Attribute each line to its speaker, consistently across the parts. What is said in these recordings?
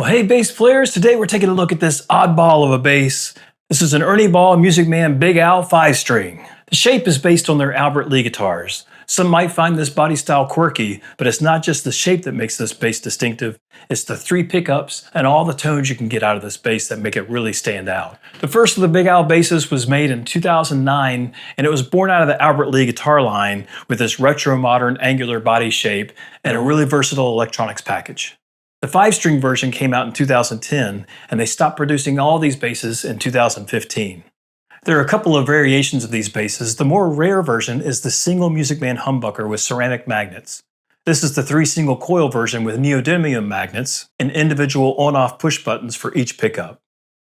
Speaker 1: Well, hey, bass players, today we're taking a look at this oddball of a bass. This is an Ernie Ball Music Man Big Al 5-string. The shape is based on their Albert Lee guitars. Some might find this body style quirky, but it's not just the shape that makes this bass distinctive, it's the 3 pickups and all the tones you can get out of this bass that make it really stand out. The first of the Big Al basses was made in 2009, and it was born out of the Albert Lee guitar line with this retro modern angular body shape and a really versatile electronics package. The 5-string version came out in 2010, and they stopped producing all these basses in 2015. There are a couple of variations of these basses. The more rare version is the single Music Man humbucker with ceramic magnets. This is the 3 single coil version with neodymium magnets and individual on-off push buttons for each pickup.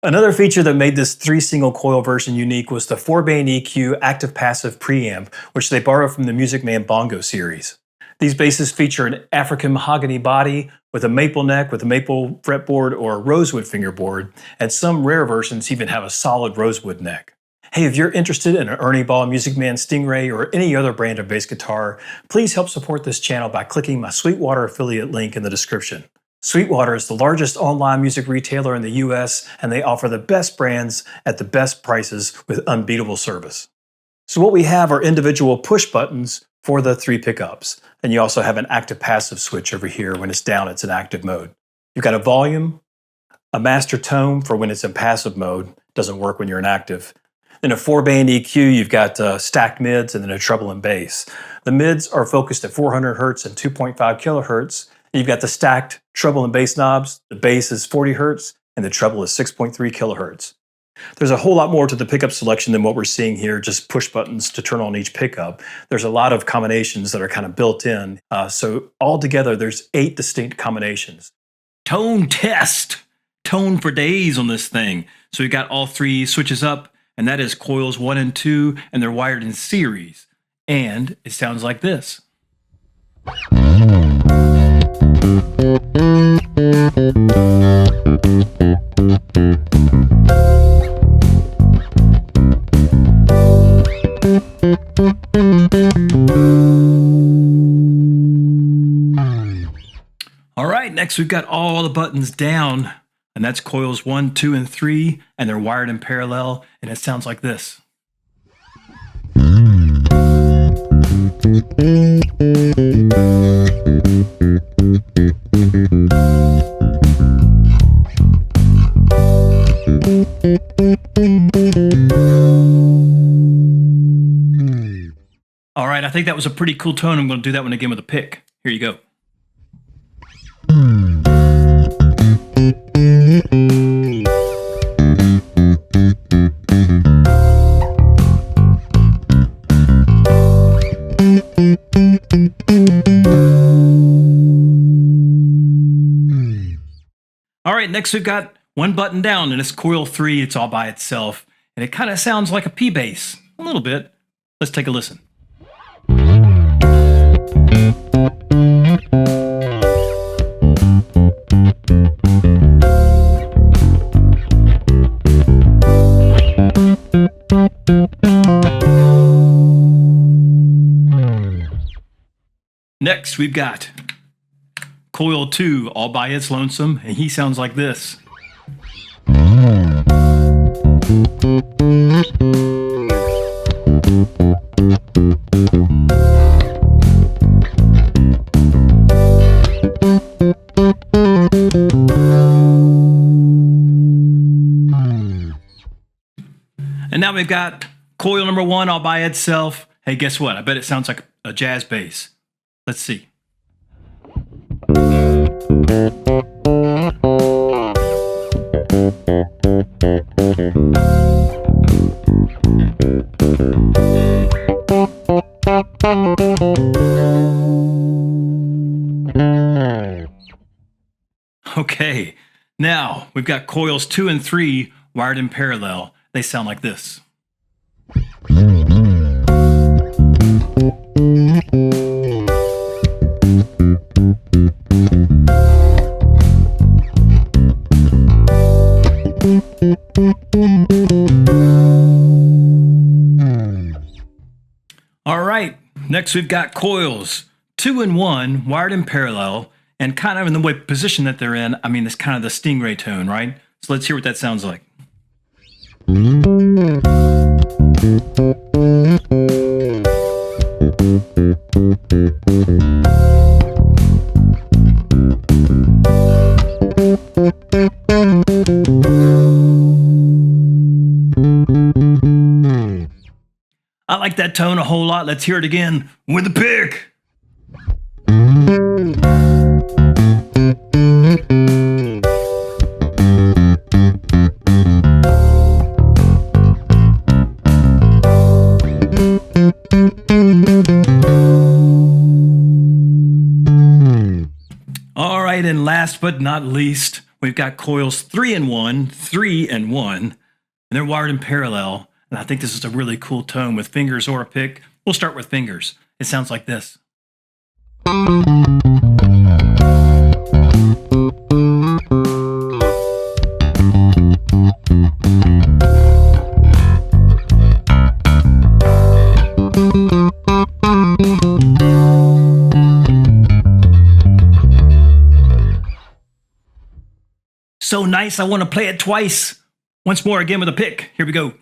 Speaker 1: Another feature that made this 3 single coil version unique was the 4-band EQ active-passive preamp, which they borrowed from the Music Man Bongo series. These basses feature an African mahogany body with a maple neck with a maple fretboard or a rosewood fingerboard, and some rare versions even have a solid rosewood neck. Hey, if you're interested in an Ernie Ball Music Man Stingray or any other brand of bass guitar, please help support this channel by clicking my Sweetwater affiliate link in the description. Sweetwater is the largest online music retailer in the US, and they offer the best brands at the best prices with unbeatable service. So what we have are individual push buttons for the 3 pickups. And you also have an active-passive switch over here. When it's down, it's in active mode. You've got a volume, a master tone for when it's in passive mode. Doesn't work when you're in active. Then a 4-band EQ, you've got stacked mids and then a treble and bass. The mids are focused at 400 Hz and 2.5 kHz. You've got the stacked treble and bass knobs. The bass is 40 Hz and the treble is 6.3 kHz. There's a whole lot more to the pickup selection than what we're seeing here, just push buttons to turn on each pickup. There's a lot of combinations that are kind of built in. So altogether, there's 8 distinct combinations. Tone test! Tone for days on this thing. So we've got all 3 switches up, and that is coils 1 and 2, and they're wired in series. And it sounds like this. All right, next we've got all the buttons down, and that's coils 1, 2, and 3, and they're wired in parallel, and it sounds like this. All right, I think that was a pretty cool tone. I'm going to do that one again with a pick. Here you go. All right, next we've got 1 button down, and it's coil 3. It's all by itself, and it kind of sounds like a P bass, a little bit. Let's take a listen. Next, we've got coil 2 all by its lonesome, and he sounds like this. And now we've got coil number 1 all by itself. Hey, guess what? I bet it sounds like a jazz bass. Let's see. Okay, now we've got coils 2 and 3 wired in parallel. They sound like this. All right, next we've got coils 2 and 1 wired in parallel, And kind of in the way position that they're in, I mean, it's kind of the stingray tone, right? So let's hear what that sounds like. I like that tone a whole lot. Let's hear it again with the pick. All right, and last but not least, we've got coils 3-in-1, 3-in-1, and they're wired in parallel. And I think this is a really cool tone with fingers or a pick. We'll start with fingers. It sounds like this. So nice, I want to play it twice. Once more again with a pick. Here we go.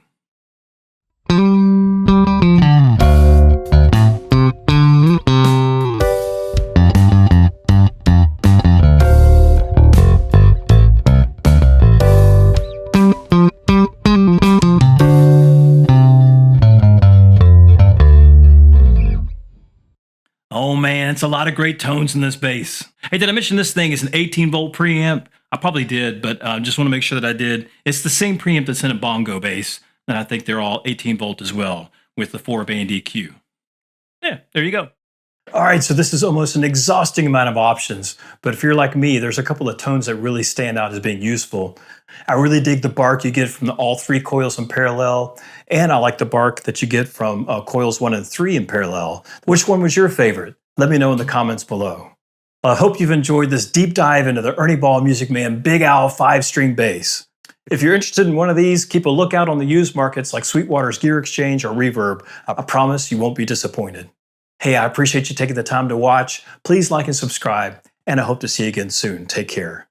Speaker 1: Oh man, it's a lot of great tones in this bass. Hey, did I mention this thing is an 18-volt preamp? I probably did, but just want to make sure that I did. It's the same preamp that's in a bongo bass, and I think they're all 18-volt as well with the 4-band EQ. Yeah, there you go. All right, so this is almost an exhausting amount of options, but if you're like me, there's a couple of tones that really stand out as being useful. I really dig the bark you get from all 3 coils in parallel, and I like the bark that you get from coils 1 and 3 in parallel. Which one was your favorite? Let me know in the comments below. I hope you've enjoyed this deep dive into the Ernie Ball Music Man Big Owl 5-string bass. If you're interested in one of these, keep a lookout on the used markets like Sweetwater's Gear Exchange or Reverb. I promise you won't be disappointed. Hey, I appreciate you taking the time to watch. Please like and subscribe, and I hope to see you again soon. Take care.